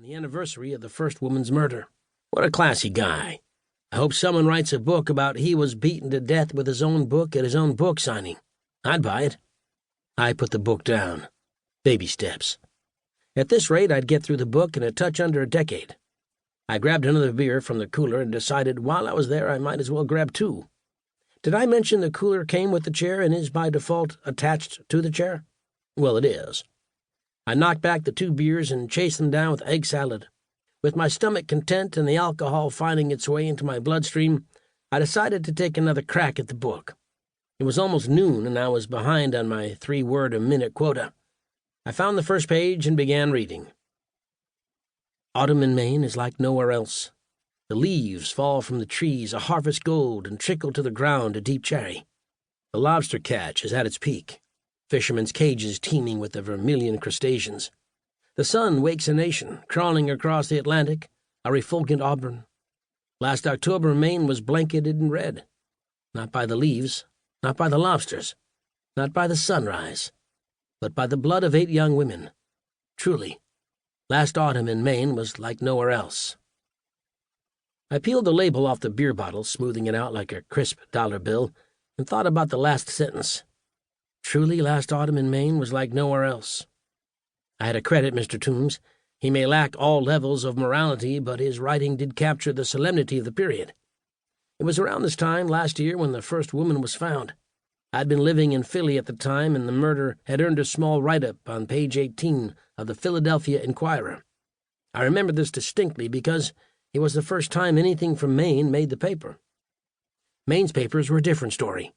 on the anniversary of the first woman's murder. What a classy guy. I hope someone writes a book about he was beaten to death with his own book at his own book signing. I'd buy it. I put the book down. Baby steps. At this rate, I'd get through the book in a touch under a decade. I grabbed another beer from the cooler and decided while I was there I might as well grab two. Did I mention the cooler came with the chair and is by default attached to the chair? Well, it is. I knocked back the two beers and chased them down with egg salad. With my stomach content and the alcohol finding its way into my bloodstream, I decided to take another crack at the book. It was almost noon, and I was behind on my 3-word-a-minute quota. I found the first page and began reading. Autumn in Maine is like nowhere else. The leaves fall from the trees, a harvest gold, and trickle to the ground a deep cherry. The lobster catch is at its peak, fishermen's cages teeming with the vermilion crustaceans. The sun wakes a nation, crawling across the Atlantic, a refulgent auburn. Last October, Maine was blanketed in red. Not by the leaves, not by the lobsters, not by the sunrise, but by the blood of 8 young women. Truly, last autumn in Maine was like nowhere else. I peeled the label off the beer bottle, smoothing it out like a crisp dollar bill, and thought about the last sentence. Truly, last autumn in Maine was like nowhere else. I had to credit Mr. Toombs. He may lack all levels of morality, but his writing did capture the solemnity of the period. It was around this time last year when the first woman was found. I'd been living in Philly at the time, and the murder had earned a small write-up on page 18 of the Philadelphia Inquirer. I remember this distinctly because it was the first time anything from Maine made the paper. Maine's papers were a different story.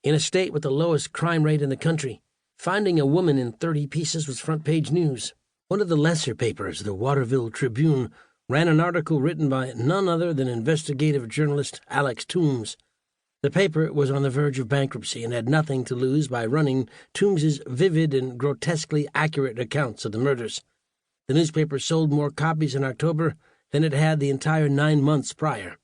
In a state with the lowest crime rate in the country, finding a woman in 30 pieces was front-page news. One of the lesser papers, the Waterville Tribune, ran an article written by none other than investigative journalist Alex Toombs. The paper was on the verge of bankruptcy and had nothing to lose by running Toombs's vivid and grotesquely accurate accounts of the murders. The newspaper sold more copies in October than it had the entire 9 months prior.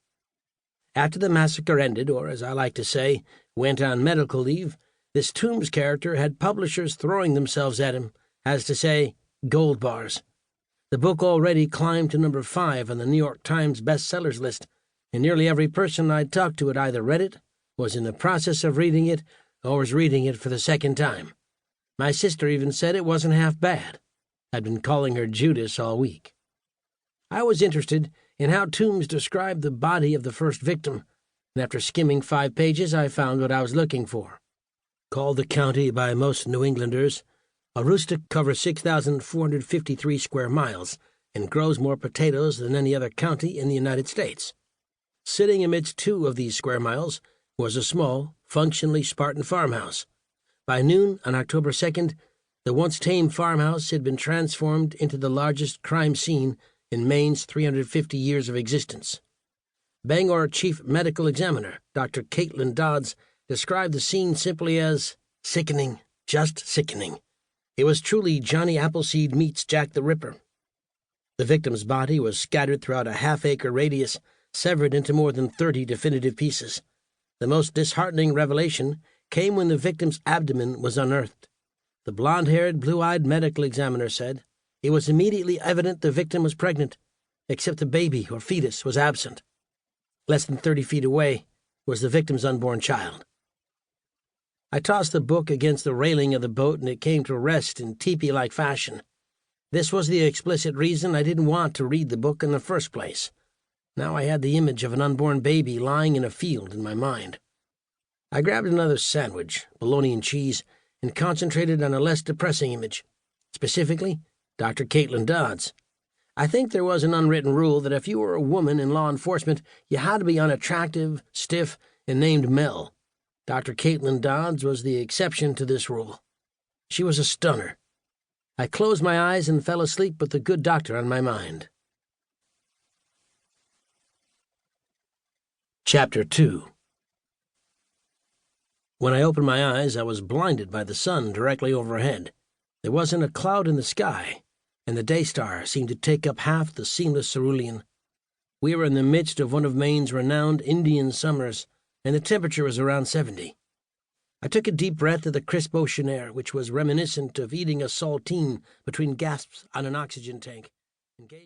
After the massacre ended, or as I like to say, went on medical leave, this Toombs character had publishers throwing themselves at him, as to say, gold bars. The book already climbed to number 5 on the New York Times bestsellers list, and nearly every person I'd talked to had either read it, was in the process of reading it, or was reading it for the second time. My sister even said it wasn't half bad. I'd been calling her Judas all week. I was interested in how Toombs described the body of the first victim, and after skimming 5 pages I found what I was looking for. Called the county by most New Englanders, Aroostook covers 6,453 square miles and grows more potatoes than any other county in the United States. Sitting amidst 2 of these square miles was a small, functionally Spartan farmhouse. By noon on October 2nd, the once tame farmhouse had been transformed into the largest crime scene in Maine's 350 years of existence. Bangor Chief Medical Examiner, Dr. Caitlin Dodds, described the scene simply as sickening, just sickening. It was truly Johnny Appleseed meets Jack the Ripper. The victim's body was scattered throughout a half-acre radius, severed into more than 30 definitive pieces. The most disheartening revelation came when the victim's abdomen was unearthed. The blonde-haired, blue-eyed medical examiner said it was immediately evident the victim was pregnant, except the baby or fetus was absent. Less than 30 feet away was the victim's unborn child. I tossed the book against the railing of the boat, and it came to rest in teepee-like fashion. This was the explicit reason I didn't want to read the book in the first place. Now I had the image of an unborn baby lying in a field in my mind. I grabbed another sandwich, bologna and cheese, and concentrated on a less depressing image, specifically Dr. Caitlin Dodds. I think there was an unwritten rule that if you were a woman in law enforcement, you had to be unattractive, stiff, and named Mel. Dr. Caitlin Dodds was the exception to this rule. She was a stunner. I closed my eyes and fell asleep with the good doctor on my mind. Chapter 2. When I opened my eyes, I was blinded by the sun directly overhead. There wasn't a cloud in the sky, and the day star seemed to take up half the seamless cerulean. We were in the midst of one of Maine's renowned Indian summers, and the temperature was around 70. I took a deep breath of the crisp ocean air, which was reminiscent of eating a saltine between gasps on an oxygen tank, and gazed